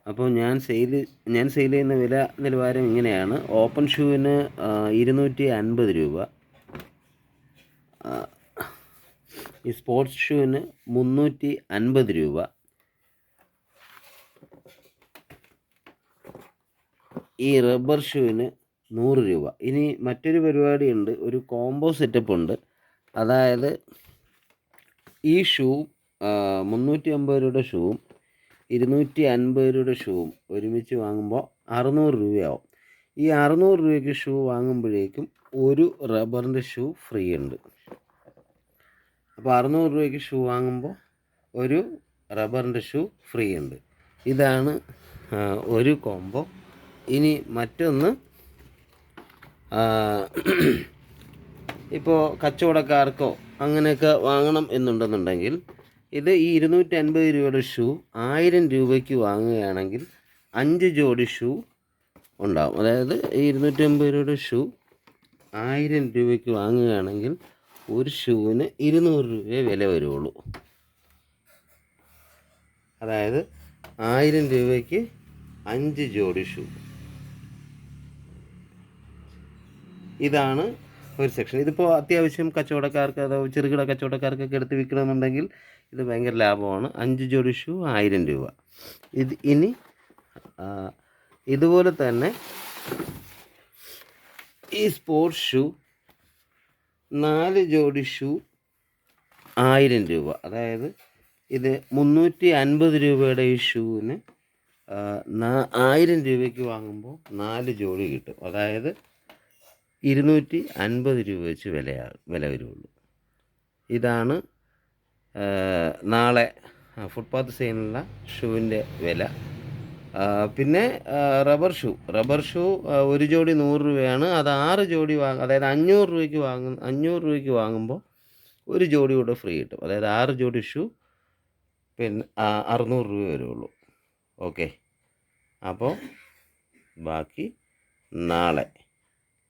അപ്പോൾ ഞാൻ സെയിൽ ചെയ്യുന്ന വില നിലവാരം ഇങ്ങനെയാണ്. ഓപ്പൺ ഷൂവിന് 250 രൂപ, ഈ സ്പോർട്സ് ഷൂവിന് 350 രൂപ, ഈ റബ്ബർ ഷൂവിന് 100 രൂപ. ഇനി മറ്റൊരു പരിപാടിയുണ്ട്, ഒരു കോംബോ സെറ്റപ്പ് ഉണ്ട്. അതായത് ഈ ഷൂ 350 രൂപയുടെ ഷൂവും 250 രൂപയുടെ ഷൂവും ഒരുമിച്ച് വാങ്ങുമ്പോൾ 600 രൂപയാവും. ഈ 600 രൂപയ്ക്ക് ഷൂ വാങ്ങുമ്പോഴേക്കും ഒരു റബ്ബറിൻ്റെ ഷൂ ഫ്രീ ഉണ്ട്. അപ്പോൾ 600 രൂപയ്ക്ക് ഷൂ വാങ്ങുമ്പോൾ ഒരു റബ്ബറിൻ്റെ ഷൂ ഫ്രീ ഉണ്ട്. ഇതാണ് ഒരു കോംബോ. ഇനി മറ്റൊന്ന്, ഇപ്പോൾ കച്ചവടക്കാർക്കോ അങ്ങനെയൊക്കെ വാങ്ങണം എന്നുണ്ടെന്നുണ്ടെങ്കിൽ ഇത് ഈ 250 രൂപയുടെ ഷൂ 1000 രൂപയ്ക്ക് വാങ്ങുകയാണെങ്കിൽ 5 ജോഡി ഷൂ ഉണ്ടാവും. അതായത് ഈ 250 രൂപയുടെ ഷൂ 1000 രൂപയ്ക്ക് വാങ്ങുകയാണെങ്കിൽ ഒരു ഷൂവിന് 200 രൂപയെ വില വരുള്ളൂ. അതായത് 1000 രൂപയ്ക്ക് 5 ജോഡി ഷൂ. ഇതാണ് ഒരു സെക്ഷൻ. ഇതിപ്പോൾ അത്യാവശ്യം കച്ചവടക്കാർക്ക്, അഥവാ ചെറുകിട കച്ചവടക്കാർക്കൊക്കെ എടുത്ത് വിൽക്കണമെന്നുണ്ടെങ്കിൽ ഇത് ഭയങ്കര ലാഭമാണ്. 5 ജോഡി ഷൂ 1000 രൂപ. ഇനി ഇതുപോലെ തന്നെ ഈ സ്പോർട്സ് ഷൂ 4 ജോഡി ഷൂ 1000 രൂപ. അതായത് ഇത് 350 രൂപയുടെ ഈ ഷൂവിന് 1000 രൂപയ്ക്ക് വാങ്ങുമ്പോൾ 4 ജോഡി കിട്ടും. അതായത് 250 രൂപ വെച്ച് വില വരുള്ളൂ. ഇതാണ് നാളെ ഫുട്പാത്ത് സെയിലുള്ള ഷൂവിൻ്റെ വില. പിന്നെ റബ്ബർ ഷൂ ഒരു ജോഡി 100 രൂപയാണ്. അത് 6 ജോഡി അതായത് 500 രൂപയ്ക്ക് വാങ്ങുമ്പോൾ ഒരു ജോഡി കൂടെ ഫ്രീ കിട്ടും. അതായത് 6 ജോഡി ഷൂ പിന്നെ 600 രൂപ വരുള്ളൂ. ഓക്കെ, അപ്പോൾ ബാക്കി നാളെ.